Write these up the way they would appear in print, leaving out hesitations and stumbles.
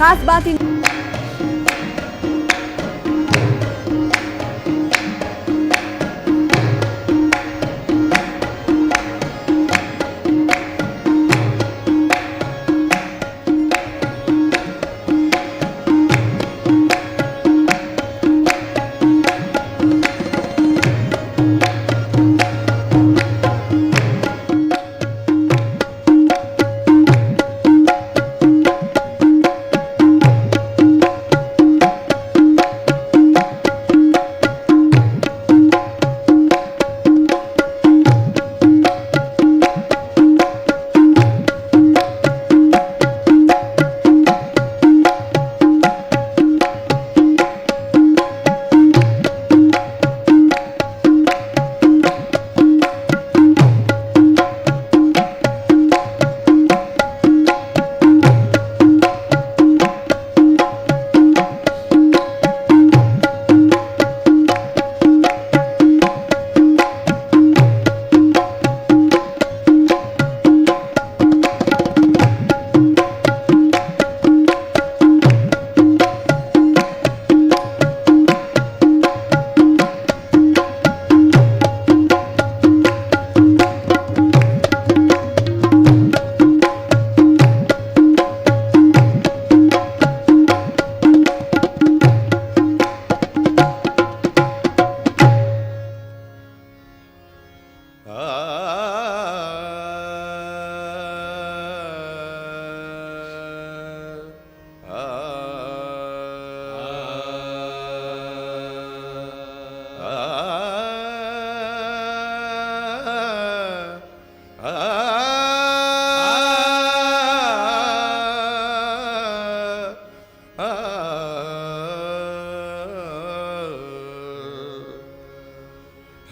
खास बात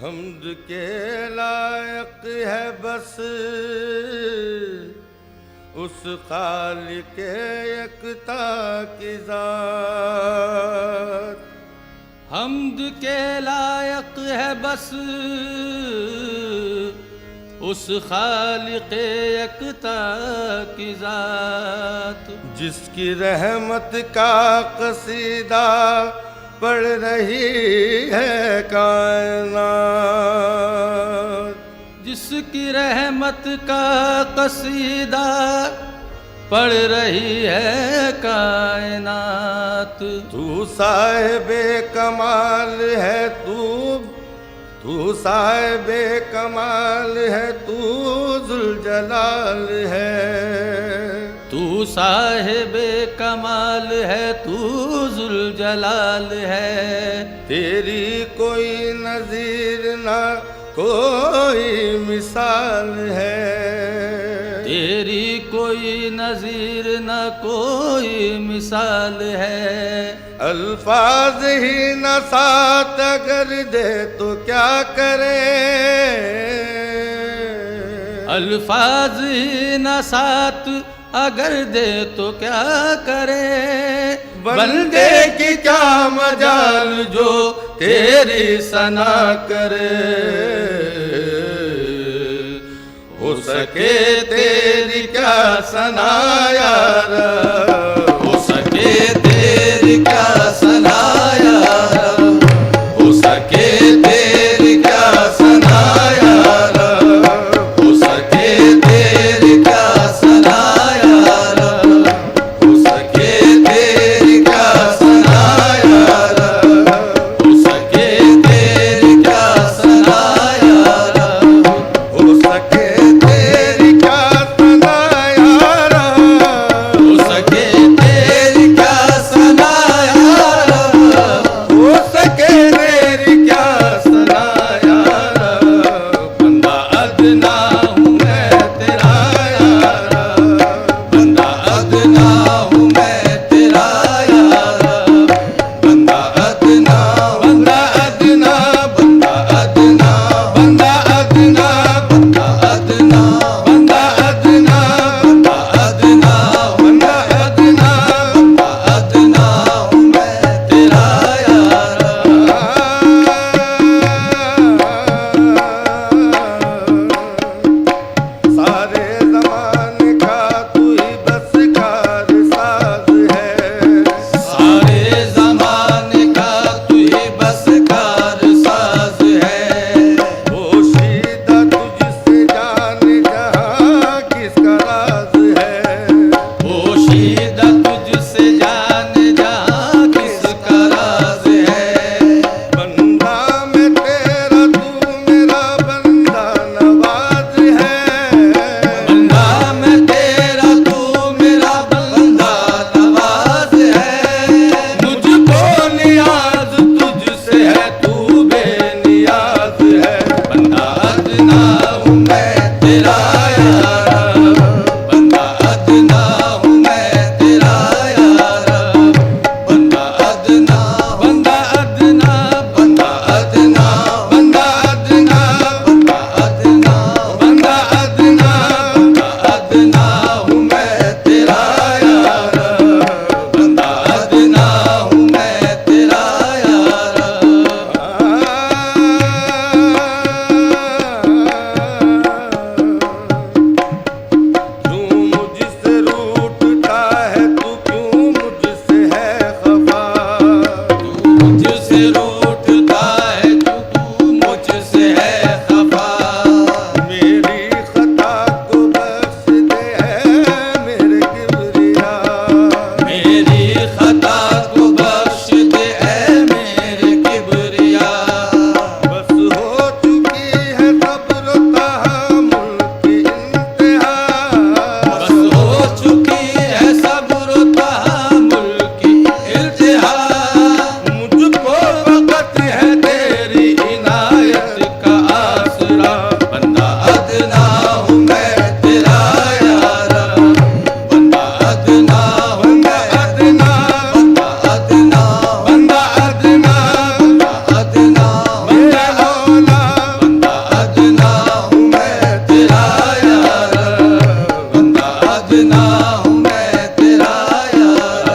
हम्द के लायक है बस उस खालिक यकता की ज़ात। हम्द के लायक है बस उस खालिक यकता की ज़ात, जिसकी रहमत का कसीदा पढ़ रही है कायनात। जिसकी रहमत का कसीदा पढ़ रही है कायनात। तू साहिबे कमाल है, तू साहिबे कमाल है, तू जुलजलाल है। तू साहिबे कमाल है, तू जुलजलाल है। तेरी कोई नज़ीर ना कोई मिसाल है। तेरी कोई नज़ीर न कोई मिसाल है। अल्फाज ही न साथ अगर दे तो क्या करे। अल्फाज ही न साथ अगर दे तो क्या करे। बंदे की क्या मजाल जो तेरी सना करे। हो सके तेरी क्या सना यार, हो सके तेरी क्या सना यार, हो सके तेरी क्या सना यार, हो सके तेरी क्या सना यार, हो सके तेरी क्या सना यार, हो सके तेरी क्या सना यार, हो सके तेरी क्या सना यार, हो सके दीदा तुझसे जान जा किसका राज है। बंदा मैं तेरा तू मेरा बंदा नवाज है। बंदा मैं तेरा तू मेरा बंदा नवाज है। मुझको नियाज तुझसे है तू बेनियाज है। बंदा अदना हूँ मैं तेरा यार, बंदा अदना हूँ मैं तेरा यार। बंदा अदना बंदा अदना बंदा अदना बंदा अदना बंदा अदना बंदा अदना बंदा अदना हूँ मैं तेरा यार, बंदा अदना हूँ मैं तेरा यार। क्यों मुझसे रूठता है तू क्यों मुझसे है खफा। तू मुझसे रूठता है तू मुझसे है खफा। मेरी खता को बख्श दे है मेरे किबरिया। मेरी खता को बख्श दे ऐ मेरे किबरिया। बस हो चुकी है सब्र तहम्मुल की इंतहा। बस हो चुकी है सब्र तहम्मुल की इंतहा। मुझको वक़्त है तेरी इनायत का आसरा। बंदा अदना हूँ मैं तेरा यार, बंदा अदना हूँ मैं अदना। बंदा अदना बंदा अदना बंदा अदना मेरा औला बंदा अदना हूँ मैं तेरा यार, बंदा अदना हूँ मैं तेरा यार।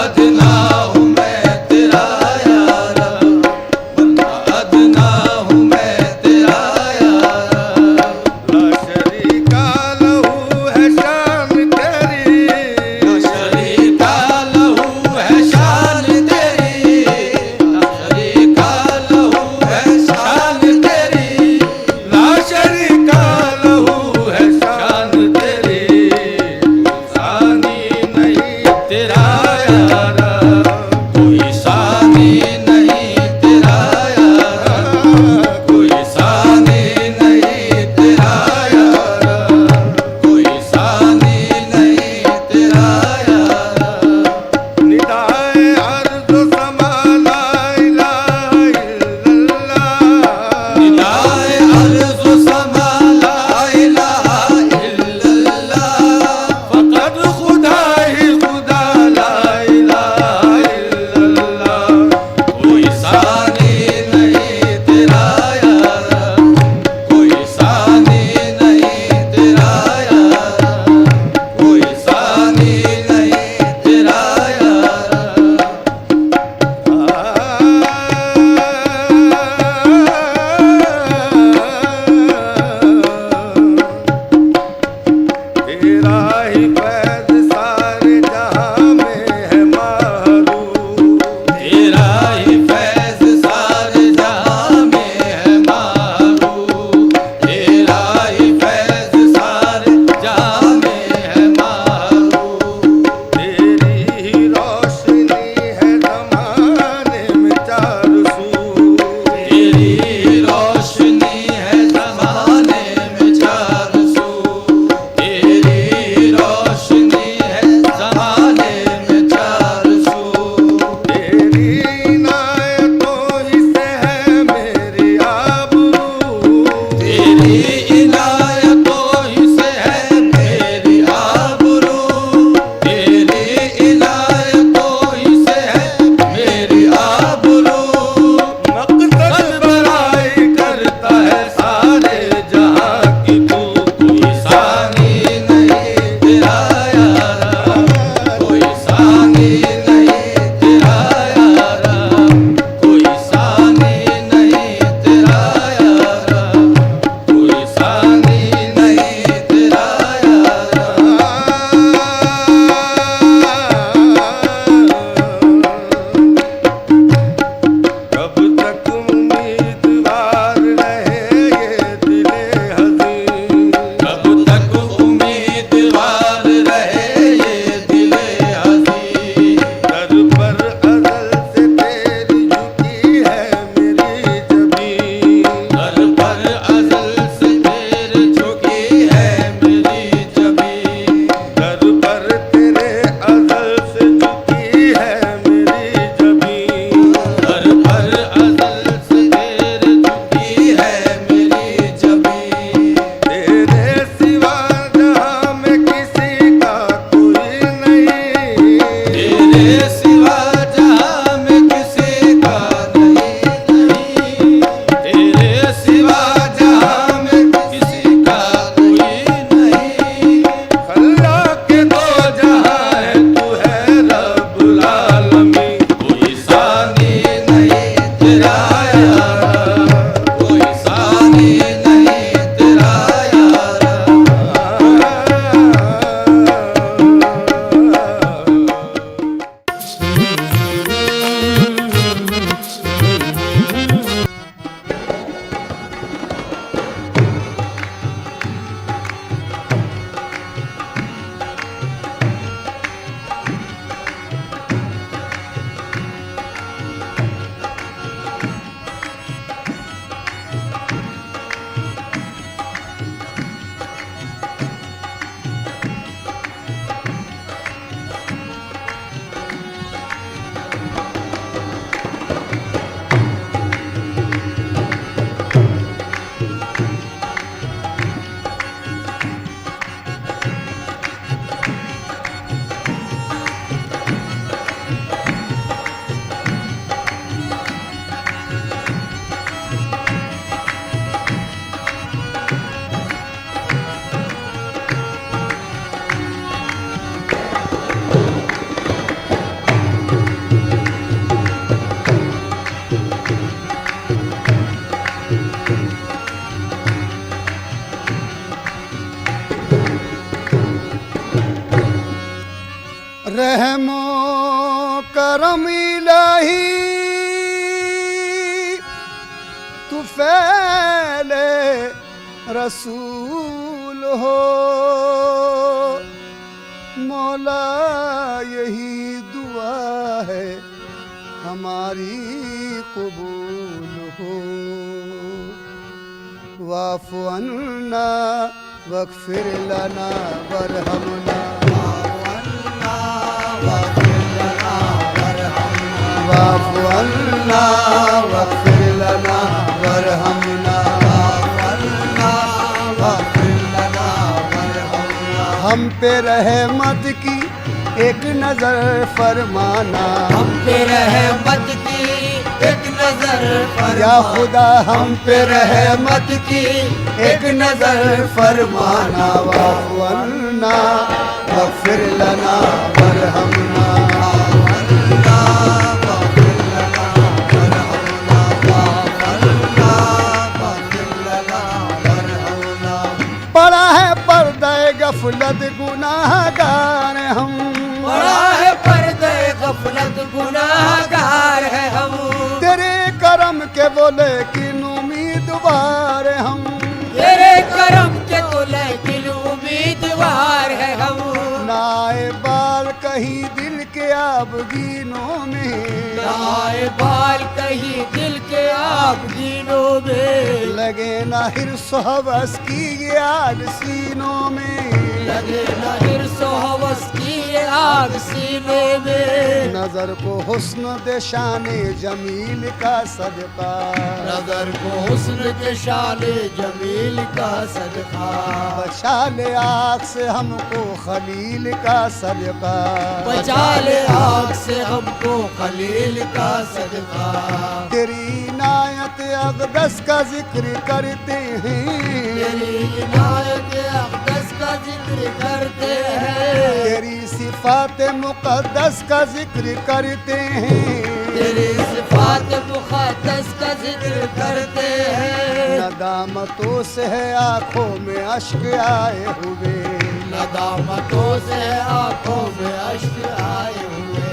अदना हूँ मैं तेरा यार, बंदा अदना हूँ मैं तेरा यार। ला शरीका लहू है शान तेरी। शरीका लहू है शान तेरी, शरीका लहू है शान तेरी। ला शरीका लहू है शान तेरी। सानी नहीं तेरा यार, कोई सानी नहीं तेरा यार। कोई सानी नहीं तेरा यार, कोई सानी नहीं तेरा यार। निदाए अर्ज़ समा ला इलाहा इल्लल्लाह। निदाए अर्ज़ समा ला इलाहा इल्लल्लाह। फ़क़त खुदा ही खुदा ला इलाहा सिवा जहां में किसी का नहीं नहीं, तेरे सिवा जहां में किसी का कोई नहीं। अल्लाह के दो जहां है, तू है रब्बुल आलमीन। कोई सानी नहीं तेरा यारा, कोई सानी नहीं तेरा यारा। रहमो करम इलाही तू फैले रसूल हो। मौला यही दुआ है हमारी कबूल हो। वाफ़ु अन्ना वग़फ़िर लना वरहमना, वाफ़ु अन्ना वग़फ़िर लना वरहमना, हम पे रहमत की एक नजर फरमाना, हम पे रहमत की एक नजर या खुदा हम पे रहमत की एक नजर फरमाना। वाफ़ु अन्ना वग़फ़िर लना वरहमना, पड़ा है पर्दे गफलत गुनाहगार हम, बड़ा है पर्दे गफलत गुनाहगार है हम। तेरे करम के बोले किन उम्मीदवार हम, तेरे करम के तो लेकिन उम्मीदवार है हम। नाए बाल कहीं दिल के आबगीनों में, नाए बाल कहीं दिल के आबगीनों में, लगे ना हिर्स हवस की ये आग सीनों में, लगे न हिर्स हवस की ये आग सीने में। नजर को हुस्न दे शाने जमील का सदका, नजर को हुस्न के शाने जमील का सदका, बचा ले आग से हमको खलील का सदका, बचा ले आग से हमको खलील का सदका। तेरी इनायत अक़दस का जिक्र करते हैं, तेरी इनायत अक़दस का जिक्र करते हैं, तेरी सिफ़ात मुक़द्दस का जिक्र करते हैं, तेरी सिफ़ात मुक़द्दस का जिक्र करते हैं। नदामतों से है आँखों में अश्क आए हुए, नदामतों से आँखों में अश्क आए हुए,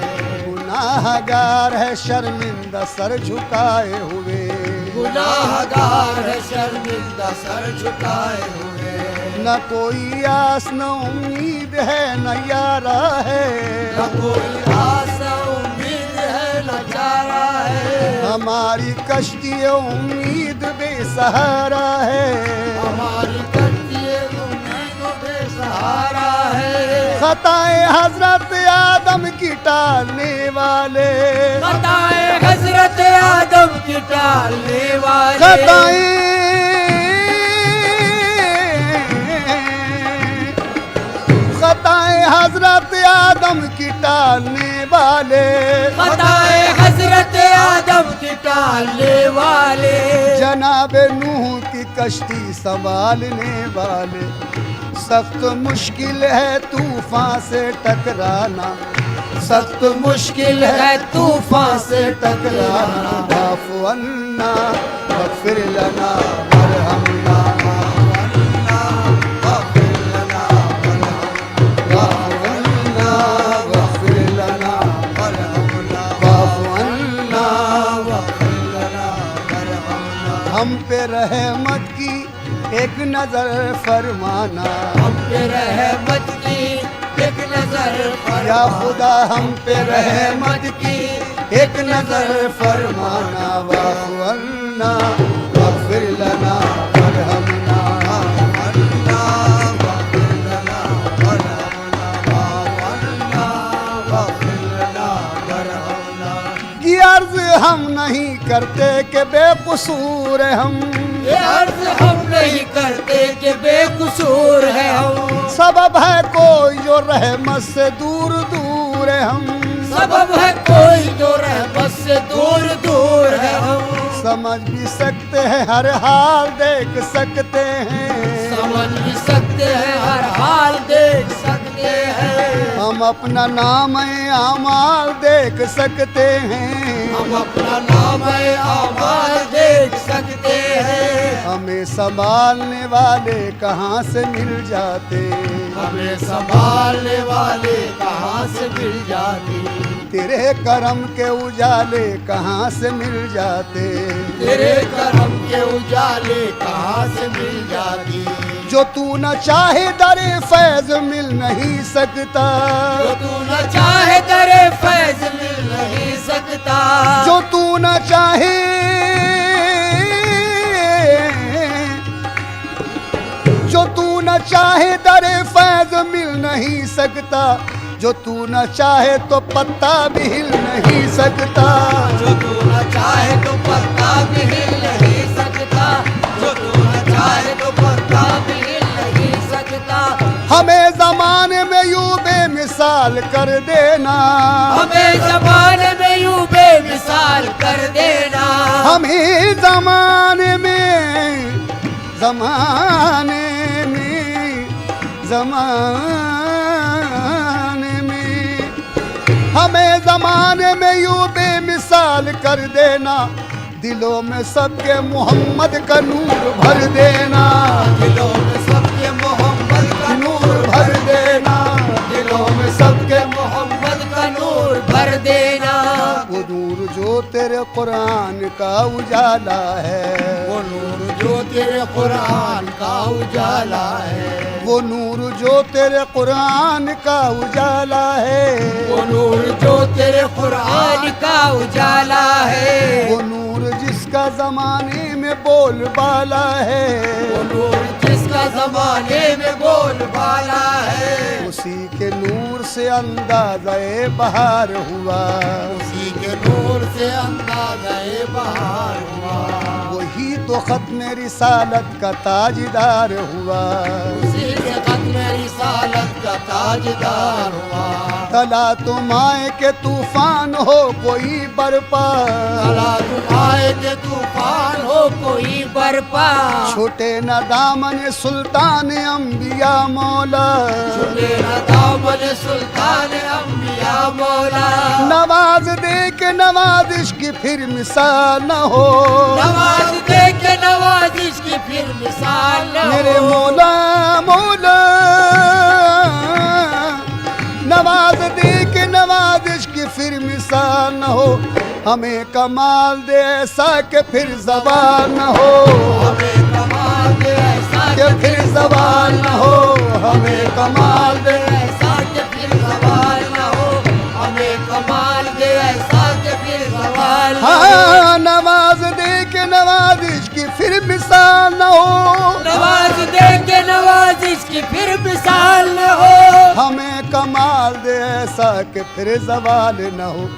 गुनाहगार है शर्मिंदा सर झुकाए हुए, गुनाहगार है शर्मिंदा सर झुकाए हुए। न कोई आस न उम्मीद है न यारा है, न कोई आस उम्मीद है न चारा है, हमारी कश्ती उम्मीद बेसहारा है, हमारी कश्ती उम्मीद बेसहारा है। खताए हजरत आदम की टालने वाले, खताए हजरत आदम की टालने वाले, खताए खताए हजरत आदम की टालने वाले, खताए हजरत आदम की टालने वाले, जनाब नूह की कश्ती संभालने वाले। सख्त मुश्किल है तूफान से टकराना, सख्त मुश्किल है तूफान से टकराना। वाफ़ु अन्ना वग़फ़िर लना वरहमना, वाफ़ु अन्ना वग़फ़िर लना वरहमना, वाफ़ु अन्ना वग़फ़िर लना वरहमना। हम पे रहमत की एक नजर फरमाना, हम पे रहमत की एक नजर या खुदा हम पे रहमत की एक नजर फरमाना। वाफ़ु अन्ना वग़फ़िर लना वरहमना, अन्ना वग़फ़िर लना वरहमना, अन्ना वग़फ़िर लना वरहमना। ये अर्ज़ हम नहीं करते कि बेकसूर हम, ये अर्ज हम नहीं करते कि बेकसूर है हम, सबब है कोई जो रहमत से दूर दूर है हम, सबब है कोई जो रहमत से दूर दूर है हम। समझ भी सकते हैं हर हाल देख सकते हैं, समझ भी सकते हैं हर हाल देख सकते हैं, हम अपना नाम आमाल देख सकते हैं, हम अपना नाम आमाल देख सकते हैं। हमें संभालने वाले कहाँ से मिल जाते, हमें संभालने वाले कहाँ से मिल जाते, तेरे करम के उजाले कहाँ से मिल जाते, तेरे करम के उजाले कहाँ से मिल जाती। जो तू न चाहे दरे फैज मिल नहीं सकता, जो तू न चाहे दरे फैज मिल नहीं सकता, जो तू न चाहे, जो तू न चाहे दरे फैज मिल नहीं सकता, जो तू न चाहे तो पत्ता भी हिल नहीं सकता, जो तू न चाहे तो पत्ता भी हिल नहीं सकता, जो तू न चाहे तो पत्ता भी हिल नहीं सकता। हमें जमाने में यूं बेमिसाल कर देना, हमें जमाने में यूं बेमिसाल कर देना, हमें जमाने में, जमाने में, जमाने में, हमें जमाने में यूं बेमिसाल कर देना। दिलों में सबके मोहम्मद का नूर भर देना, दिलों में सबके मोहम्मद का नूर भर देना, दिलों में सबके मोहम्मद का नूर भर देना। वो नूर जो तेरे कुरान का उजाला है, वो नूर जो तेरे कुरान का उजाला है, वो नूर जो तेरे कुरान का उजाला है, वो नूर जो तेरे कुरान का उजाला है, वो नूर जिसका जमाने में बोलबाला है, वो नूर जिसका जमाने में बोलबाला है, उसी के नूर से अंदाज़े बहार हुआ, उसी के नूर से अंदाज़े बहार हुआ, वही तो खत्म रिसालत का ताजदार हुआ, उसी से खत्म रिसालत का ताजदार हुआ। तला तुम आए के तूफान हो कोई बरपा, तला तुम आए के तूफान हो कोई बरपा, छोटे न दामन सुल्तान अंबिया मौला, छुटे न दामन सुल्तान अंबिया मौला, नवाज दे के नवाजिश की फिर मिसाल न हो, नवाज दे के नवाजिश की फिर मिसाल न हो। मेरे मौला मौला, नवाज दे के नवाजिश की फिर मिसाल न हो, हमें कमाल दे ऐसा के फिर ज़बान न हो, हमें कमाल दे ऐसा के फिर ज़बान न हो, हमें कमाल दे, ऐसा के फिर सवाल न हो, हमें कमाल दे ऐसा के फिर सवाल न हो। हाँ नवाज दे के नवाजिश की फिर मिसाल न हो, नवाज दे के नवाजिश की फिर मिसाल न हो, हमें कमाल दे ऐसा के फिर ज़वाल न हो।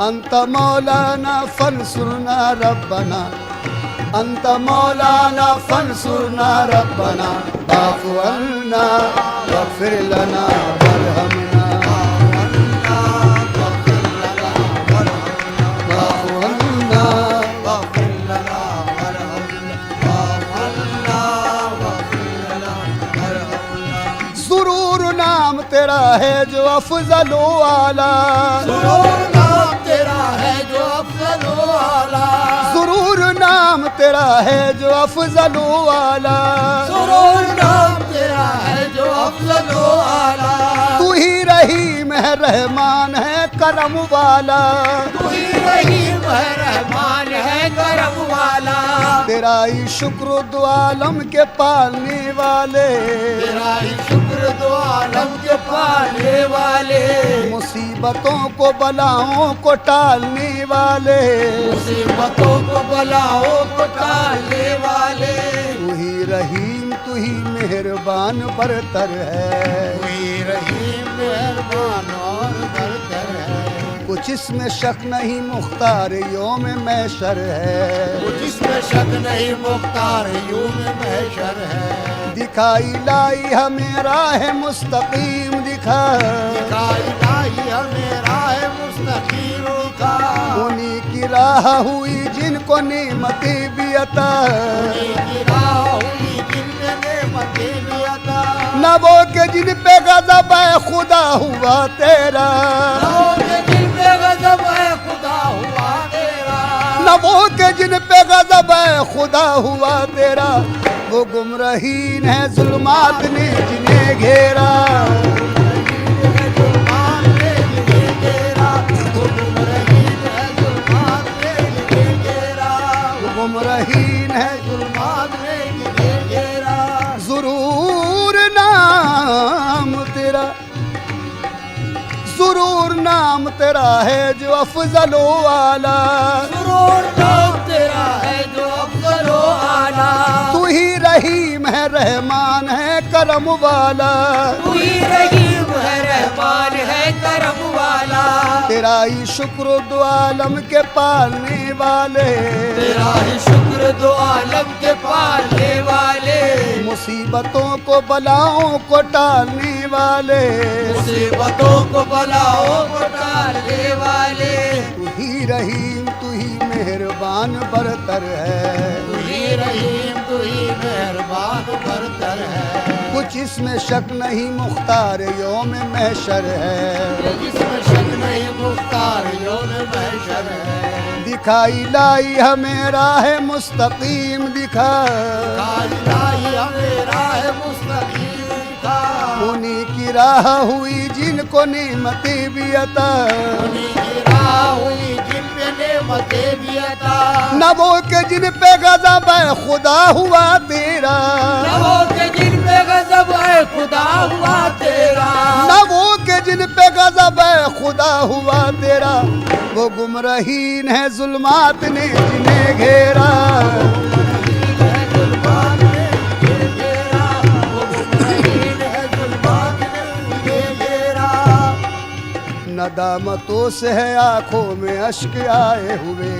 अंत मौलाना फंसुरना रब्बना, अंत मौलाना फंसुरना रब्बना। वाफ़ु अन्ना वग़फ़िर लना वरहमना वाफ़ु अन्ना सुरूर नाम तेरा है जो अफ़ज़ल व आला सुरूर नाम तेरा है जो अफ़ज़ल व आला सुरूर नाम तेरा है जो अफ़ज़ल व आला सुरूर नाम तेरा है जो अफ़ज़ल व आला तू ही रहीम है रहमान है करम वाला तू ही रहीम है रहमान है करम वाला तेरा ही शुक्र दो आलम के पालने वाले तेरा ही शुक्र दो आलम के पालने वाले मुसीबतों को बलाओं को टालने वाले मुसीबतों को बलाओं को टालने वाले तू ही रहीम तू ही मेहरबान बरतर है कोई रहीम मेहरबान और बरतर है कुछ इसमें शक नहीं मुख्तार योम महशर है जिसमें शक नहीं मुख्तार यूं में महशर है दिखाई लाई हमें राह मुस्तकीम दिखा दिखाई लाई हमें राह मुस्तकीम दिखा उन्हीं की राह हुई जिनको नेमतें भी अता की राह हुई जिनमें नेमतें भी अता न वो के जिन पे गज़ब है खुदा हुआ तेरा के दिल पे गज़ब है खुदा हुआ तेरा न वो के जिन पे गज़ब है खुदा हुआ तेरा वो गुमराहीन है जुल्मात ने जिन्हें घेरा जुल्मान ने जिन्हें घेरा वो गुमरहीन है जुल्मान ने जिन्हें घेरा वो गुमराहीन है जुल्मान ने जिन्हें घेरा ज़ुरूर नाम तेरा ज़ुरूर नाम तेरा है जो अफ़ज़ल व आला सुरूर नाम तेरा है जो अफ़ज़ल व आला तू ही रहीम है रहमान है करम वाला तू ही रहीम है रहमान है करम वाला तेरा ही शुक्र दो आलम के पालने वाले तेरा ही शुक्र दो आलम के पालने वाले मुसीबतों को बलाओं को टालने वाले मुसीबतों को बलाओं को टालने वाले तू ही रहीम तू ही मेहरबान बरतर है तू ही रहीम तू ही मेहरबान बरतर है कुछ इसमें शक नहीं मुख्तार योम महशर है जिसमें शक नहीं मुख्तार यौम महशर है दिखाई लाई हमें राह मुस्तकीम दिखा दिखाई लाई हमें राह मुस्तकीम दिखा उन्हीं की राह हुई जिनको नेमतें भी अता उन्हीं की राह हुई जिन पे नेमतें भी अता न वो के जिन पे गज़ब है खुदा हुआ तेरा नवो के जिन पे गज़ब है खुदा हुआ तेरा न वो के जिन पे गज़ब है खुदा हुआ तेरा वो गुमराहीन है जुल्मात ने जिन्हें घेरा जुल्मान ने जिन्हें घेरा वो गुमराहीन है जुल्मान ने जिन्हें घेरा नदामतों से है आंखों में अश्क आए हुए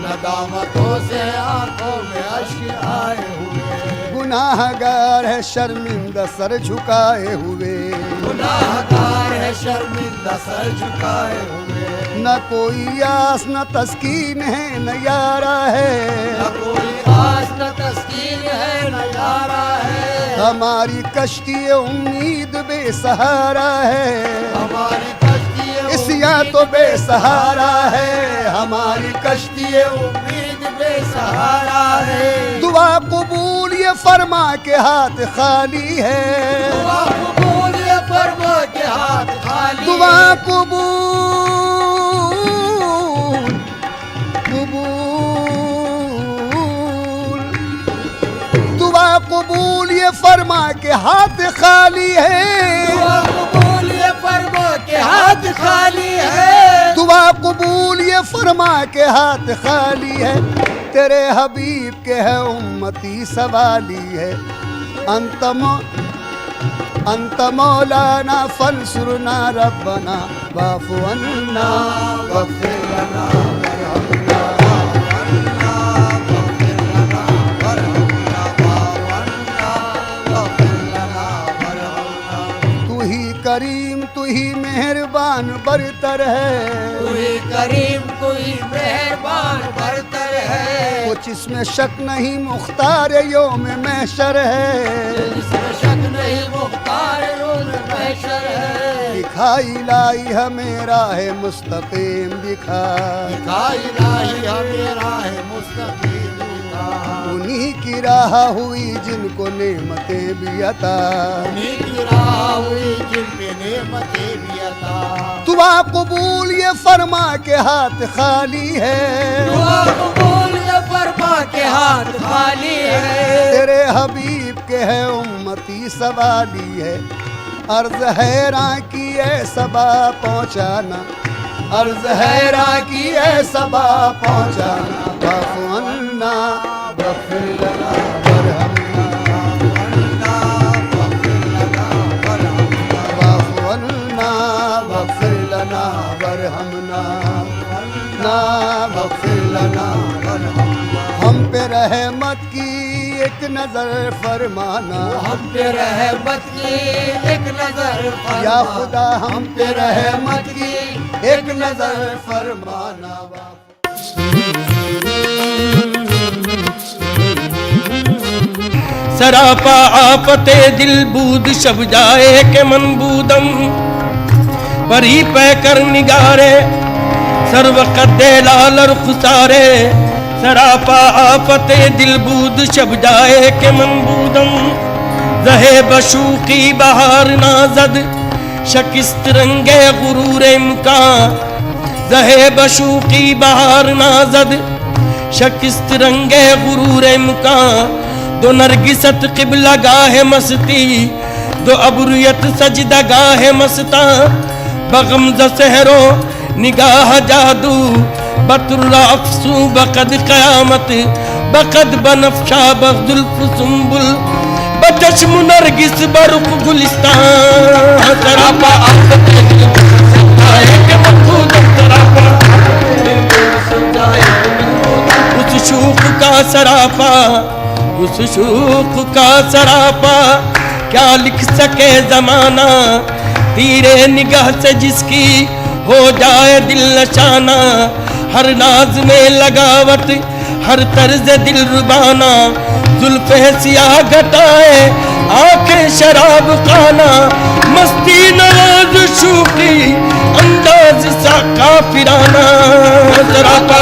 नदामतों से आंखों में अश्क आए हुए गुनाहगार है शर्मिंदा सर झुकाए हुए गुनाहगार है शर्मिंदा सर झुकाए हुए न कोई आस न तस्कीन है न यारा है न कोई आस न तस्कीन है न यारा है हमारी कश्ती उम्मीद बेसहारा है हमारी कश्ती इसिया तो बेसहारा है हमारी कश्ती उम्मीद बेसहारा है दुआ कबूल ये फरमा के हाथ खाली है दुआ कबूल ये फरमा के हाथ खाली दुआ कबूल दुआ कबूल ये फरमा के हाथ खाली है दुआ कबूल ये फरमा के हाथ खाली है दुआ कबूल ये फरमा के हाथ खाली है तेरे हबीब के है उम्मती सवाली है अंत मौलाना फंसुरना रब्बना वाफ़ु अन्ना वग़फ़िर लना बरतर है, कोई करीम कोई मेहरबान बरतर है, कुछ इसमें शक नहीं मुख्तार योम महशर है। इसमें शक नहीं मुख्तार रोज़ महशर है। दिखाई लाई हमें राह मुस्तकीम दिखा, दिखाई लाई हमें राह मुस्तकीम दिखा, उन्हीं की राह हुई जिनको नेमतें भी अता, उन्हीं की राह हुई जिन पे नेमतें भी अता। दुआ कबूल ये फरमा के हाथ खाली है, दुआ कबूल ये फरमा के हाथ खाली है, तेरे हबीब के है उम्मती सवाली है। अर्ज हैरां की है सबा पहुँचाना, अर्ज हैरां की है सबा पहुँचाना। बफ़ुअन्ना बग़फ़िर लना वरहमना, बफ़ुअन्ना बग़फ़िर लना वरहमना, ना बग़फ़िर लना वरहमना। हम पे रहमत की एक नजर फरमाना, हम पे रहमत की एक नजर फरमा, या खुदा हम पे रहमत की एक नजर फरमाना। सरापा आफते दिल बूद शब जाए के मनबूदम, परी पै कर निगारे सर्व कद्दे लालर खुसारे। सरापा आफते दिल बूद शब जाए के मनबूदम, रहे बशूकी बहार नाजद शकिस्त रंगे गुरूर इम्कान, रहे बशूकी बहार नाजद शकिस्त रंगे गुरूर इम्कान। दो नरगिसत क़िबला गाहे मस्ती, दो अबरुयत सजदा गाहे मस्ता, बगमज़ सहरो निगाह जादू, बतुर्रा अफसू बकद क़यामत, बकद बनफ्शा बजुल्फ़ सुंबुल, बचश्म नरगिस बरुख गुलिस्तान। सरापा आफते दिल समझाए के मनबूदम, सरापा समझाए के मनबूदम। उस शूख का सरापा, उस शूख का सरापा, क्या लिख सके जमाना। तीरे निगाह से जिसकी हो जाए दिल नशाना, हर नाज में लगावट हर तर्ज दिल रुबाना। जुल्फ़े सियाह घटाए आंखें शराब खाना, मस्ती नवाज शूखी अंदाज सा काफिराना। सरापा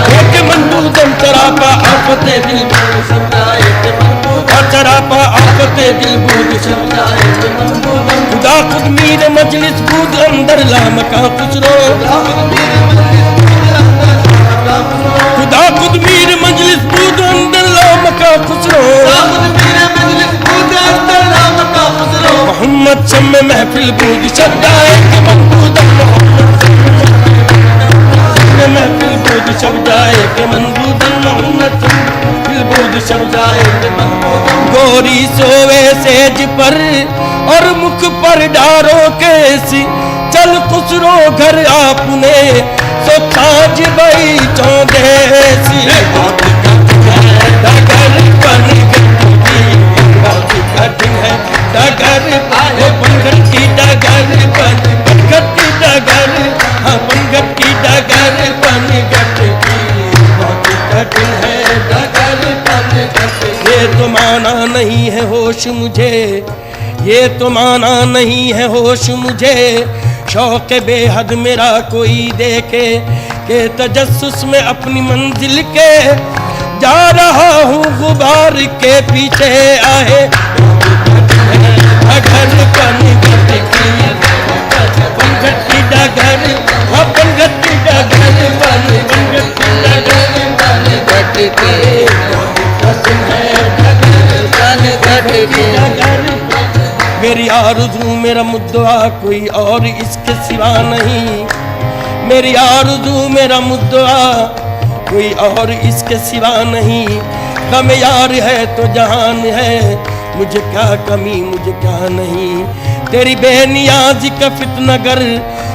एक मनबूदम, सरापा आफते दिल बूद समझाए के मनबूदम, सरापा आफते दिल बूद समझाए के मनबूदम। खुदा खुद मीर मजलिस बूद अंदर लामका खुसरो, खुदा खुद मीर मजलिस बूद अंदर लामका खुसरो। मोहम्मद शम्मे महफिल बूद शब्दाए के मनबूदम, महफिल बूद शब जाए के मनबूदम, मोहम्मद महफिल बूद शब जाए के मनबूदम। गोरी सोवे सेज पर और मुख पर डारो केसी, चल खुसरो घर आपने सो ताज बई चौदेसी। डगर बन गई बहुत कठिन है, डगर बनगढ़ की डगर बनगढ़ की डगर, हाँ बनगढ़ की डगर बनगढ़ की बहुत कठिन है, डगर बनगढ़ की। ये तो माना नहीं है होश मुझे, ये तो माना नहीं है होश मुझे, शौक बेहद मेरा कोई देखे के तजस्सुस में अपनी मंजिल के जा रहा हूँ गुबार के पीछे आए। डगर बनगढ़ की बनगढ़ की डगर, हाँ बनगढ़ की डगर बनगढ़ की डगर बनगढ़ की डगर। मेरी आरज़ू मेरा मुद्दा कोई और इसके सिवा नहीं, मेरी आरज़ू मेरा मुद्दा कोई और इसके सिवा नहीं। गम यार है तो जहान है, मुझे क्या कमी मुझे क्या नहीं। तेरी बेनियाज़ी का फितनगर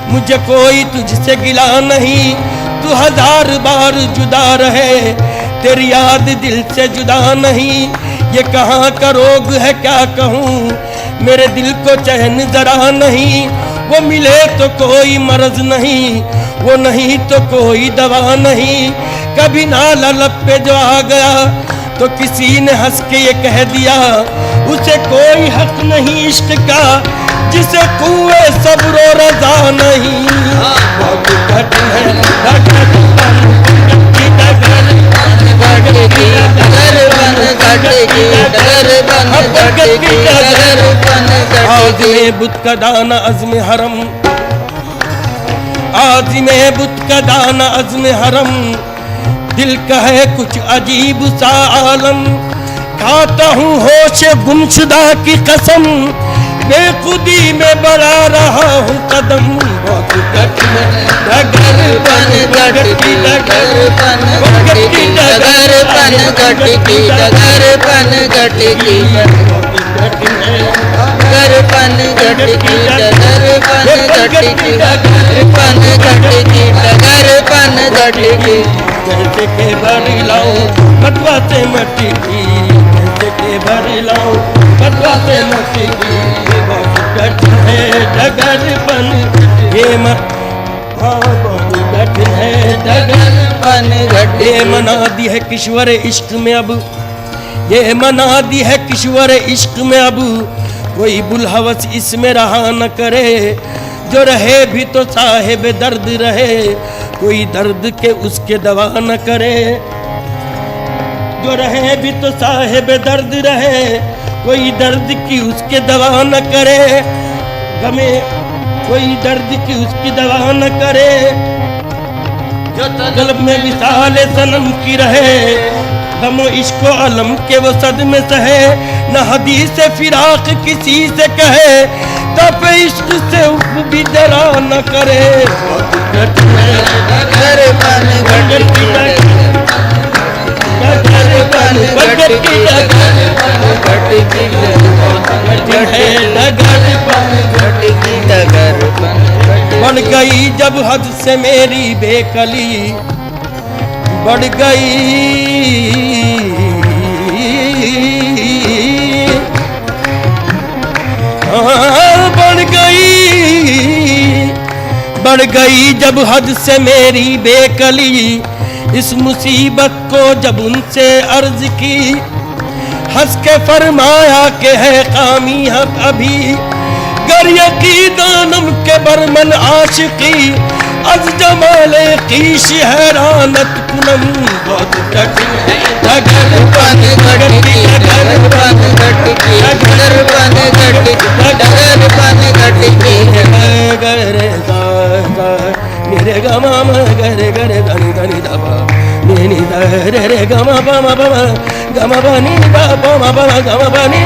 मुझे कोई तुझसे गिला नहीं। तू हजार बार जुदा रहे तेरी याद दिल से जुदा नहीं। ये कहाँ का रोग है क्या कहूँ, मेरे दिल को चैन जरा नहीं। वो मिले तो कोई मर्ज नहीं, वो नहीं तो कोई दवा नहीं। कभी नाला लब पे जो आ गया तो किसी ने हंस के ये कह दिया, उसे कोई हक नहीं इश्क का जिसे कुए सब्र रजा नहीं। बहुत कठिन है डगर बन की डगर, घट की डगर बन घट की डगर बन घट की डगर बन घट आज की। में बुत का दाना अज़्म हरम, आज में बुत का दाना अज़्म हरम, दिल का है कुछ अजीब सा आलम। खाता हूँ होश गुमशुदा की कसम, बेखुदी में बढ़ा रहा हूँ कदम। बहुत कठिन डगर बन घट की डगर बन घट की डगर बन घट की डगर बन घट की डगर बन घट की डगर बन घट की डगर बन घट की डगर बन घट की। कैसे के भरी लाऊं मटवा से मट्टी की, कैसे के भरी लाऊं मटवा से मट्टी की। बहुत कठिन है डगर बन ये बहुत कठिन है डगर बन घट ये मना दी है किश्वर इश्क में अब, ये मना दी है किश्वर इश्क में अब। कोई बुलहवस इसमें रहा न करे, जो रहे भी तो साहिब दर्द रहे। कोई दर्द के उसके दवा न करे, जो रहे भी तो साहिब दर्द रहे। कोई दर्द की उसके दवा न करे, गमे कोई दर्द की उसकी दवा न करे। जो कल्ब में विसाल सनम की रहे, गमो इश्को अलम के वो सदमे सहे। न हदीस फिराक किसी से कहे, तब इश्क से उफ भी जरा न करे। डगर बन घट की डगर बन घट की डगर घट की डगर बन घट की डगर बन। बढ़ गई जब हद से मेरी बेकली, बढ़ गई बढ़ गई जब हद से मेरी बेकली। इस मुसीबत को जब उनसे अर्ज की, हंस के फरमाया के है कामी हम अभी। गर यकी दानम के बरमन आशिकी, अज जमाले कीश हैरानत कुनम। बहुत कठिन है डगर बन घट की डगर बन घट की डगर बन घट की डगर बन घट की। गरे मेरे गमा गरे गरे धनी धनी दबा नी रे रे गमा बमा बमा गमा बनी दा बमा बमा गमा बनी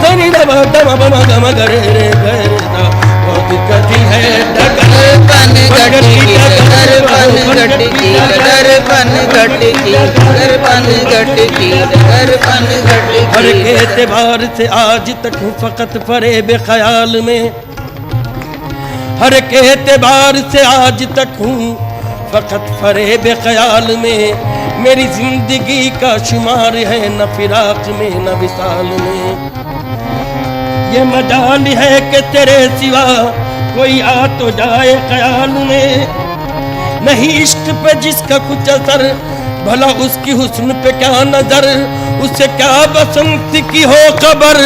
धनी दबा दमा बमा गमा गरे रे गरे दा। बहुत कठिन है डगर बन घट की डगर बन घट की डगर बन घट की डगर बन घट की डगर बन घट हर की। के एतबार से आज तक हूँ फकत फरेब ख्याल में, हर के एतबार से आज तक हूँ फकत फरेब ख्याल में। मेरी जिंदगी का शुमार है न फिराक में न विसाल में। ये मजाल है कि तेरे सिवा कोई आ तो जाए ख्याल में। नहीं इश्क पे जिसका कुछ असर, भला उसकी हुस्न पे क्या नजर। उसे क्या बसंत की हो खबर,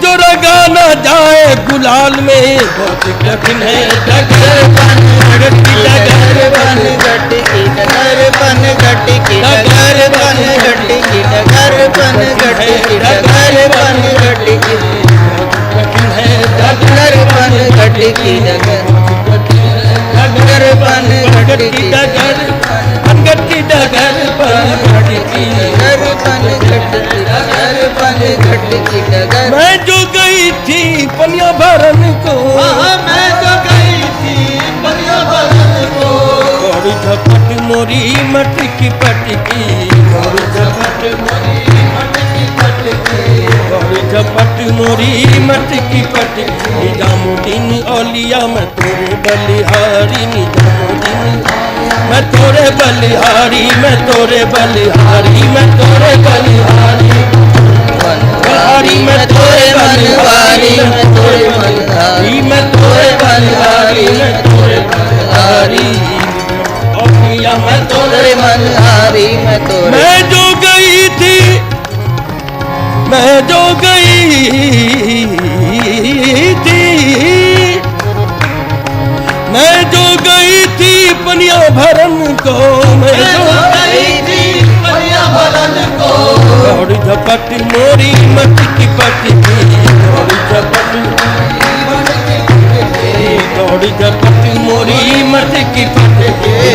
जो रगा न जाए गुलाल में। बहुत कठिन है डगर बन घट की डगर डगर बन घट की डगर बन घट की डगर बन घट की डगर बन घट की डगर बन घट की कठिन है डगर बन घट की डगर डगर बन घट की डगर घट की डगर बन घट की। डगर बन घट की डगर बन घट की डगर। मैं जो गई थी पनिया भरन को, मैं तो गई थी बनिया बरन को। और झपट मोरी मटकी पटकी, और झपट मोरी मटकी पटकी, और झपट मोरी मटकी पटकी। निजामुद्दीन औलिया मैं तोरे बलिहारी, निजामुद्दीन मैं तोरे बलिहारी, मैं तोरे बलिहारी, मैं तोरे बलिहारी। बनवारी मैं तोरे बनवारी मैं तोरे बनवारी। बलिहारी मैं तोरे बलिहारी मैं तोरे बलिहारी औलिया मैं तोरे बलिहारी मैं तोरे मैं जो गई थी मैं जो गई थी मैं जो गई थी पनिया भरन को मैं जो गई थी पनिया भरन को दौड़ी झपट मोरी मत की पट दौड़ी झपट दौड़ी झपट मोरी मत की पट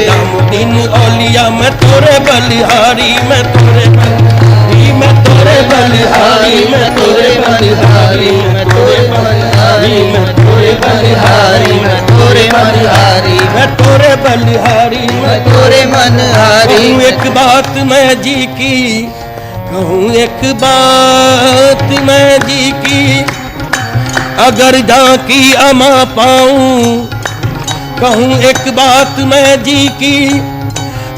दामुद्दीन औलिया मैं तोरे बलिहारी मैं तोरे बलिहारी मैं तोरे बलिहारी मैं तोरे बलिहारी मैं तोरे बलिहारी मैं तोरे बलिहारी मैं तोरे बलिहारी मैं तोरे बलिहारी मैं तोरे मनहारी कहूँ एक बात मैं जी की कहूँ एक बात मैं जी की अगर झांकी अमा पाऊं कहूँ एक बात मैं जी की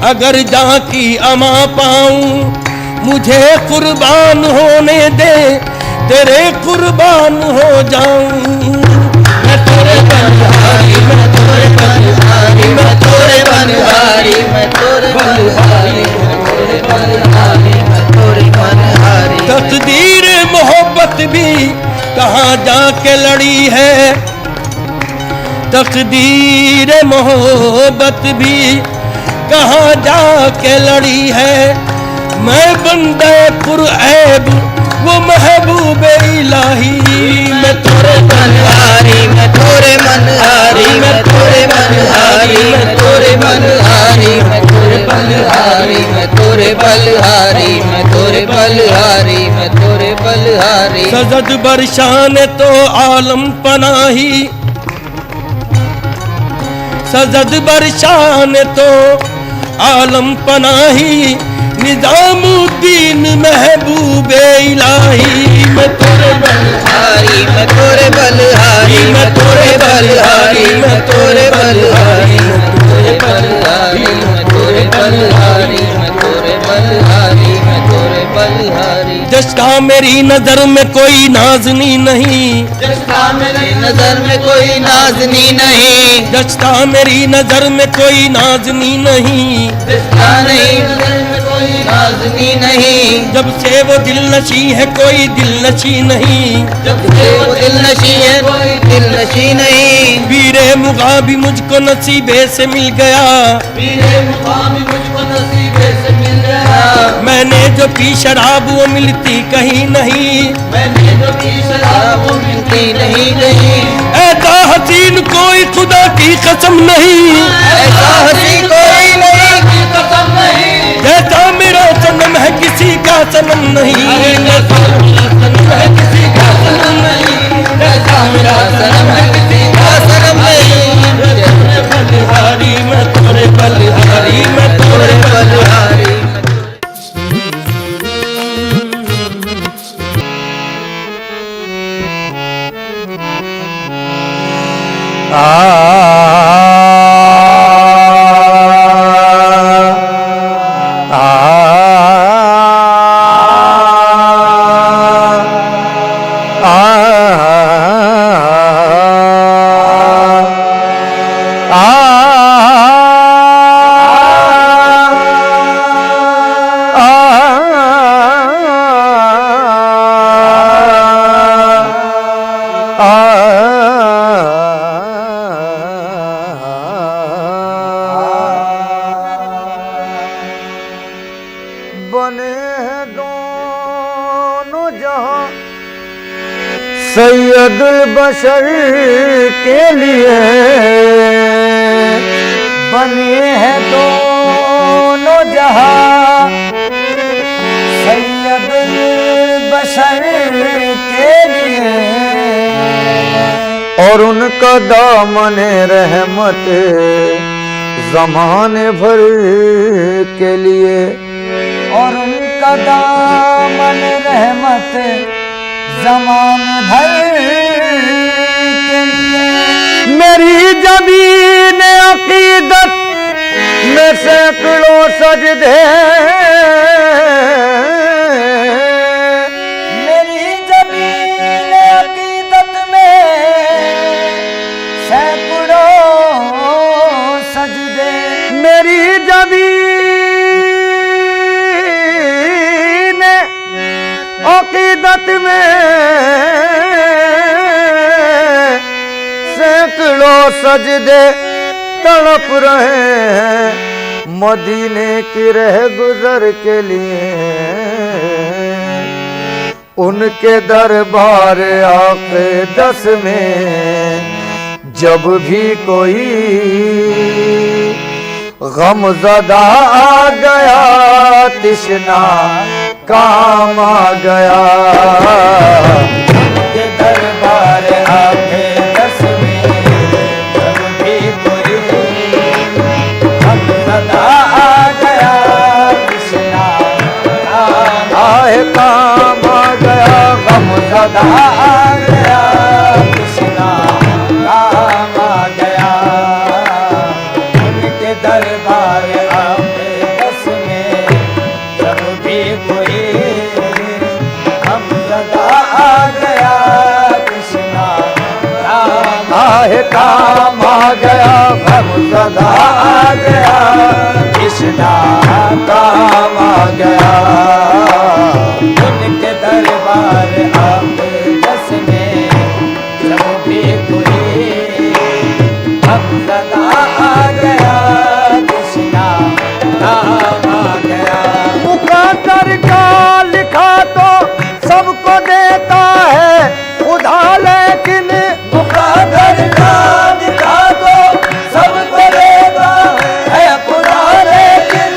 अगर झांकी अमा पाऊं मुझे कुर्बान होने दे तेरे कुर्बान हो जाऊं मैं तोरे बलिहारी मैं तोरे बलिहारी मैं तोरे बलिहारी मैं तोरे बलिहारी मैं तोरे बलिहारी मैं तोरे मनहारी तकदीर मोहब्बत भी कहाँ जाके लड़ी है तकदीर मोहब्बत भी कहाँ जाके लड़ी है मैं बंदे पुरऐब वो महबूब इलाही मैं तोरे बलिहारी मैं तोरे मनहारी मैं तोरे बलिहारी मैं तोरे बलिहारी मैं तोरे बलिहारी मैं तोरे बलिहारी मैं तोरे बलिहारी मैं तोरे बलिहारी सजद बरशान तो आलम पनाही सजद बरशान तो आलम पनाही निजामुद्दीन महबूबे इलाही मैं तोरे बलिहारी मैं तोरे बलिहारी मैं तोरे बलिहारी मैं तोरे बलिहारी मैं तोरे बलिहारी मैं तोरे बलिहारी मैं तोरे बलिहारी मैं तोरे बलिहारी जिसका मेरी नजर में कोई नाजनी नहीं जिसका मेरी नजर में कोई नाजनी नहीं जिसका मेरी नजर में कोई नाजनी नहीं जिसका नहीं नजर में कोई नाजनी नहीं जब से वो दिल नशी है कोई दिल नशी नहीं जब से वो दिल नशी है कोई दिल नशी नहीं वीरे मुगा भी मुझको नसीबे से मिल गया मेरे मुकाम मुझको नसीबे से मिल गया मैंने जो पी शराब वो मिलती कहीं नहीं मैंने जो पी शराब वो मिलती नहीं नहीं ऐसा हसीन कोई खुदा की कसम नहीं ऐसा हंसी कोई नहीं की कसम नहीं जैसा मेरा सनम है किसी का सनम नहीं सनम है किसी का सनम नहीं ऐसा मेरा सनम है किसी का सनम नहीं बलिहारी मैं तोरे बलिहारी मैं तोरे बलिहारी बने हैं दोनों जहां सैयदुल बशर के लिए बने हैं दोनों जहां सैयदुल बशर के लिए और उनका दामन रहमत ज़माने भर के लिए और उनका दामन रहमत ज़माने भर के लिए मेरी ज़मीन अक़ीदत में सैकड़ों सजदे मेरी ज़मीन अक़ीदत में मेरी ज़मीन अक़ीदत में सैकड़ों सजदे तड़प रहे हैं मदीने की रह गुजर के लिए। उनके दरबार आके 10 में जब भी कोई गमज़दा आ गया तिश्ना काम आ गया। उनके दरबार आके 10 में जब भी कोई गमज़दा आ गया तिश्ना काम आ गया। गमज़दा आ गया तिश्ना काम आ गया। उनके दरबार आके 10 में जब भी कोई गमज़दा आ गया कृष्णा काम आ गया। गमज़दा आ गया कृष्णा काम आ गया। उनके दरबार आके 10 में जब भी कोई गमज़दा आ गया कृष्णा काम आ गया। मुक़द्दर का लिखा तो सबको देता है खुदा, लेकिन मुक़द्दर का लिखा तो सबको देता है खुदा, लेकिन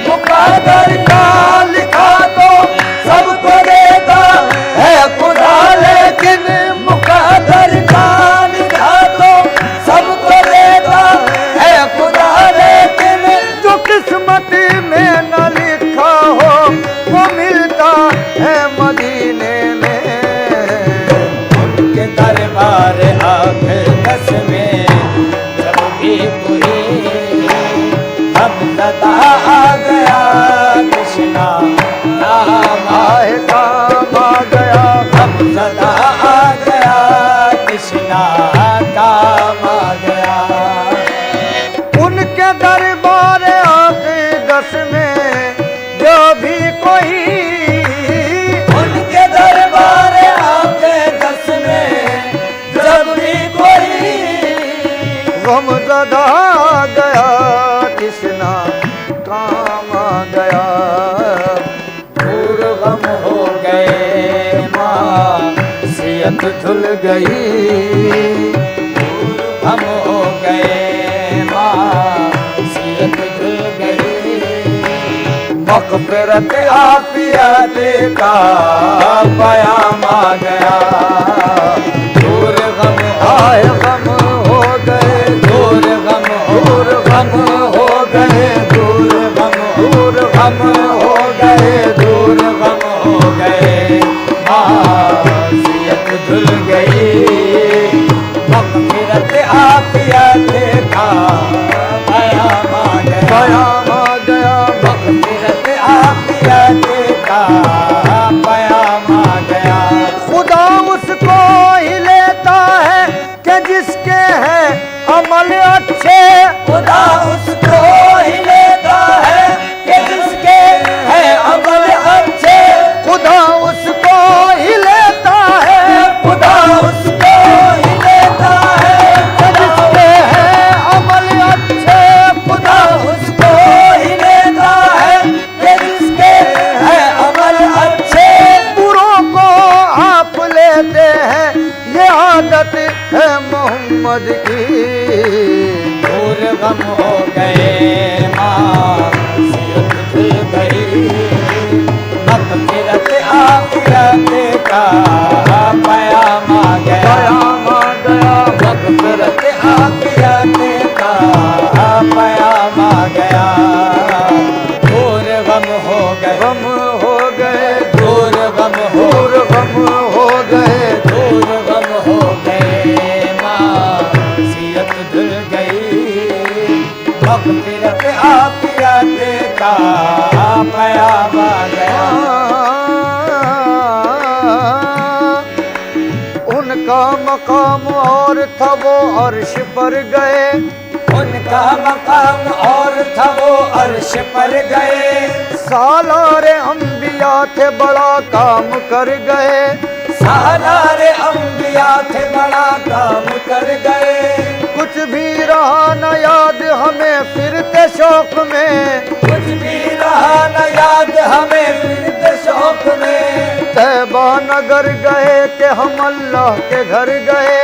मुक़द्दर का लिखा तो सबको देता है खुदा, लेकिन मुक़द्दर का लिखा तो सबको देता है खुदा, लेकिन जो किस्मत में न लिखा हो वो मिलता है मदीने में। उनके दरबार आके 10 में जब भी कोई गमज़दा आ गया कृष्णा काम आए काम आ गया। गमज़दा आ गया कृष्णा काम आ गया। उनके दरबार आके 10 में जो भी कोई उनके दरबार आके 10 में जब भी कोई गमज़दा आ गया कृष्णा काम आ गया। दूर गम हो गए मासियत धुल गई। हम हो गए मासियत धुल गई। मग़फ़िरत आफ़ियत का पयाम आ गया। दूर गम आए गम हो गए। दूर गम हो गए। दूर गम हो गए। दूर गम हो गए मासियत धुल गई। मग़फ़िरत आफ़ियत का पयाम आ गया। पयाम आ गया। मग़फ़िरत आफ़ियत का पयाम आ गया। खुदा उसको ही लेता है कि जिसके हैं अमल अच्छे। खुदा उसको ही लेता है कि जिसके हैं अमल अच्छे। खुदा उसको ही लेता है। खुदा उसको ही लेता है कि जिसके हैं अमल अच्छे। खुदा उसको ही लेता है कि जिसके हैं अमल अच्छे। बुरों को आप लेते हैं ये आदत है मोहम्मद की। दूर गम हो गए मासियत धुल गई। मग़फ़िरत आफ़ियत का पयाम आ गया। पयाम आ गया। मग़फ़िरत आफ़ियत का पयाम आ गया। दूर गम हो गए। गम हो गए। दूर गम हो गए। दूर गम हो गए मासियत धुल गई। मग़फ़िरत आफ़ियत का पयाम और था वो अर्श पर गए, उनका मकाम और था वो अर्श पर गए। सालारे अंबिया थे बड़ा काम कर गए, सालारे अंबिया थे बड़ा काम कर गए। कुछ भी रहा न याद हमें फिरते शौक में, कुछ भी रहा न याद हमें फिरते शौक में। तैबा नगर गए कि हम अल्लाह के घर गए,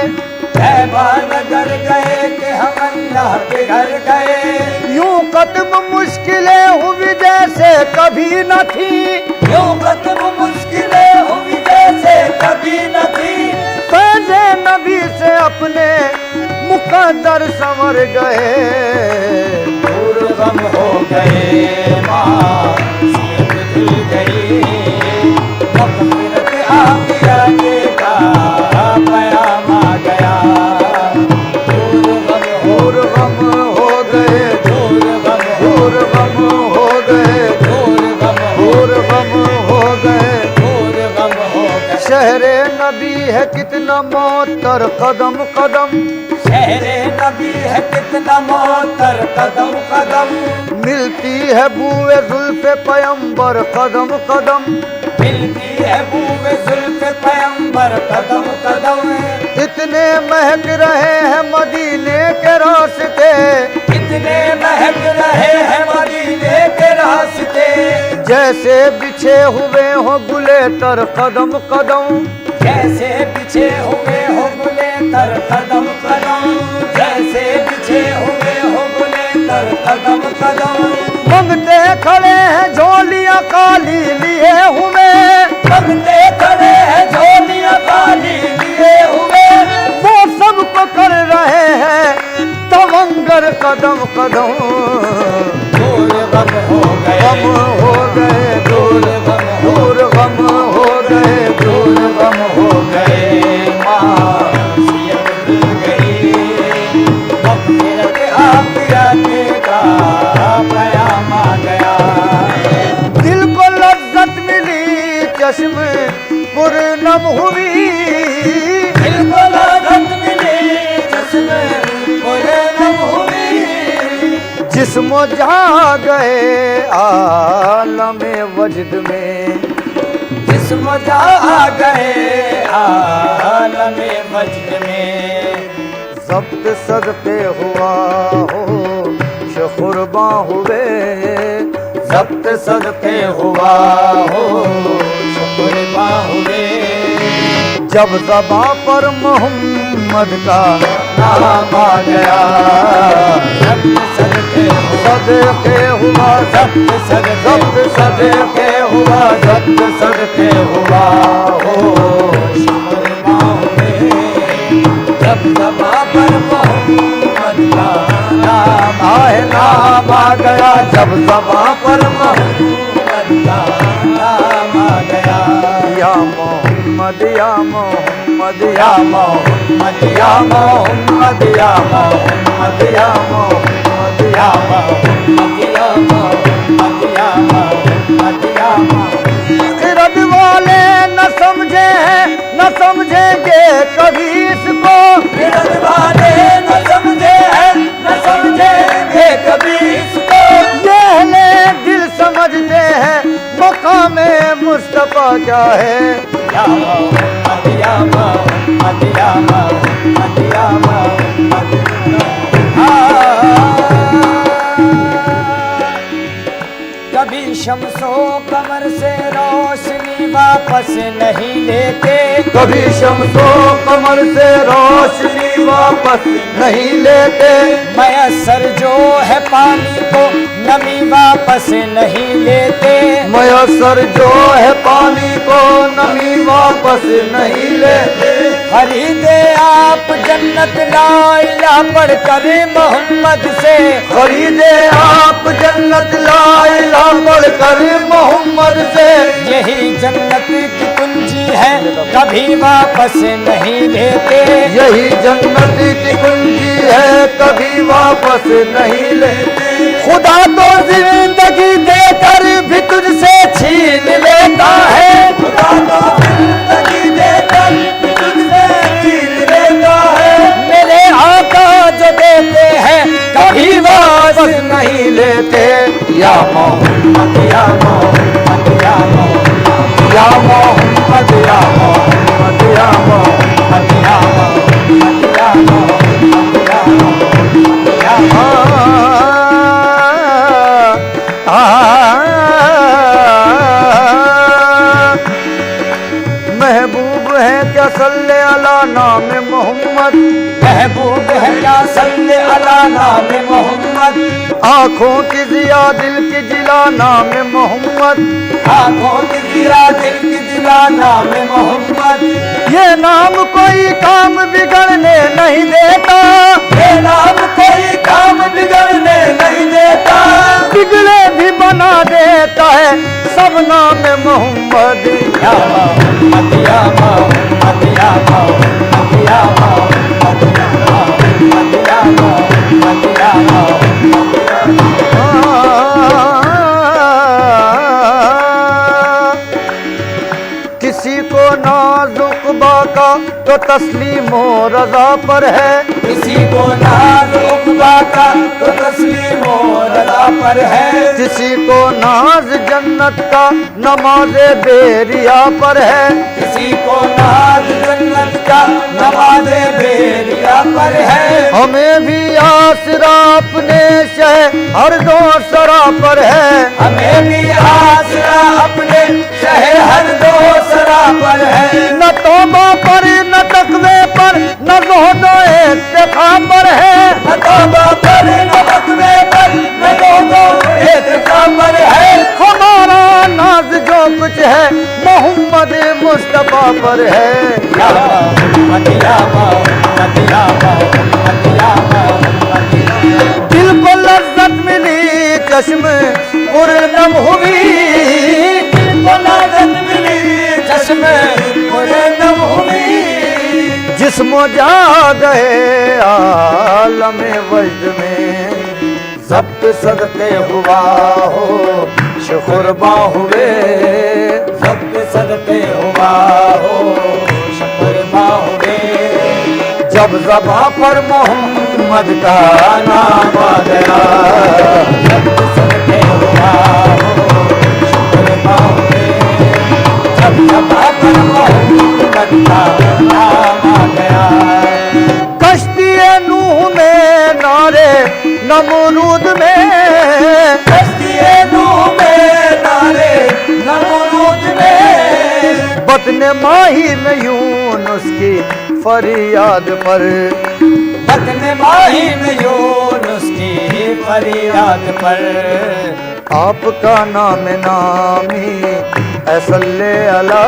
तैबा नगर गए कि हम अल्लाह के घर गए। यूं कदम मुश्किलें हुई जैसे कभी न थी, यूं कदम मुश्किलें हुई जैसे कभी न थी। फैज़े नबी से अपने मुकद्दर संवर गए, दूर गम हो गए मासियत धुल गई। मग़फ़िरत आखिरत का क़याम आ गया, दूर गम हो गए, दूर गम हो गए, दूर गम हो गए। शहरे नबी है कितना मोहतर कदम कदम, शहरे नबी है कितना मोहतर कदम कदम। मिलती है बूए जुल्फ़े पैगंबर कदम कदम, मिलती है बूए जुल्फ़े पैगंबर कदम कदम। इतने महक रहे हैं मदीने के रास्ते, इतने महक रहे हैं मदीने के रास्ते। जैसे बिछे हुए हो गुले तर कदम कदम, जैसे बिछे हुए हो गुले तर कदम कदम, जैसे बिछे हुए हो गुले तर कदम कदम। मंगते खड़े हैं झोलियां काली लिए हुए, मंगते खड़े हैं झोलियां काली लिए हुए। वो सबको कर रहे हैं तवंगर कदम कदम। दूर गम हो गए, गम हो गए, दूर गम हो गए, दूर गम हो गए। मासियत भूल गई, मग़फ़िरत आखिरत का क़याम आ गया। दिल को लज़्ज़त मिली चश्म पुरनम हुई, दिल को लज़्ज़त मिली चश्म पुरनम हुई। जिस्म जा गए आलमे वजद में, जिस्म जा गए आलमे वजद में। ज़ब्त सदक़े हुआ होश क़ुर्बां हुए, ज़ब्त सदक़े हुआ होश क़ुर्बां हुए। जब ज़बां पर मोहम्मद का नाम आ गया, ज़ब्त सदक़े हुआ, ज़ब्त सदक़े हुआ, ज़ब्त सदक़े हुआ होश क़ुर्बां हुए। जब ज़बां पर मोहम्मद का नाम आए, नाम आ गया, जब ज़बां पर मोहम्मद का नाम आ गया। या मोहम्मद या मोहम्मद या मोहम्मद या मोहम्मद या मोहम्मद या मोहम्मद या मोहम्मद या मोहम्मद या मोहम्मद या मोहम्मद। खिरद वाले न समझे हैं न समझेंगे कभी इसको, खिरद वाले न समझे हैं न समझेंगे कभी इसको। ये अहले दिल समझते हैं मकामे मुस्तफा क्या है। या मोहम्मद या मोहम्मद या मोहम्मद या मोहम्मद। कभी शम्सो कमर से रोशनी वापस नहीं लेते, कभी शम्सो कमर से रोशनी वापस नहीं लेते। मयसर जो है पानी को नमी वापस नहीं लेते, मयसर जो है पानी को नमी वापस नहीं लेते। खरीदे आप जन्नत ला इलाहा पढ़कर मोहम्मद से, खरीदे आप जन्नत ला इलाहा पढ़कर मोहम्मद से। यही जन्नत की कुंजी है कभी वापस नहीं लेते, यही जन्नत की कुंजी है कभी वापस नहीं लेते। खुदा तो जिंदगी देकर भी तुझसे छीन लेता है, खुदा तो जिंदगी देकर भी तुझसे छीन लेता है। नाम मोहम्मद, महबूब है या सल्ले अला नाम मोहम्मद, आँखों की जिया दिल की जिला नाम मोहम्मद, आँखों की जिया दिल की जिला नाम मोहम्मद। ये नाम कोई काम बिगड़ने नहीं देता, ये नाम कोई काम बिगड़ने नहीं देता, बिगड़े भी बना देता है सब नाम मोहम्मद। या मोहम्मद या मोहम्मद या मोहम्मद या मोहम्मद या मोहम्मद या मोहम्मद। किसी को नाजुक बाका तो तस्लीमो रजा पर है, किसी को नाजुक बाका तो तस्लीमो रजा पर है, किसी को नाज जन्नत का नमाज़े बेरिया पर है, किसी को नाज जन्नत का नमाज़े बेरिया पर है। हमें भी आसरा अपने शह हर दो सरा पर है, हमें भी आसरा अपने शह हर दो सरा पर है। न तौबा पर न तकवे पर न ज़ुहद इत्तिक़ा पर है, न तौबा पर न तकवे पर न ज़ुहद इत्तिक़ा पर है। हमारा नाज जो कुछ है मोहम्मद मुस्तफा पर है। या मोहम्मद या मोहम्मद या मोहम्मद या मोहम्मद। दिल को लज़्ज़त मिली चश्म पुरनम हुई, दिल को लज़्ज़त मिली चश्म पुरनम हुई, जिस्म जा गए आलम वजद में, ज़ब्त सदक़े हुआ हो शुक्र हुए, ज़ब्त सदक़े हुआ हो शुक्र हुए। जब ज़बां पर मोहम्मद का नाम आ गया, ज़ब्त सदक़े हुआ हो शुक्र हुए। जब ज़बां पर मोहम्मद का नाम आ गया, कश्ती नूह में नारे नमरूद में, कश्ती नूह में नारे नमरूद में, बतने माही में यूनुस की फरियाद पर, बतने माही में यूनुस की फरियाद पर। आपका नाम नामी सल्ले अला,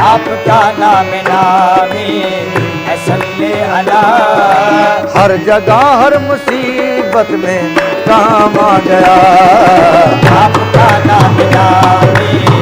आपका नाम नामी सल्ले अला। हर जगह हर मुसीबत में काम आ गया, आपका नाम नामी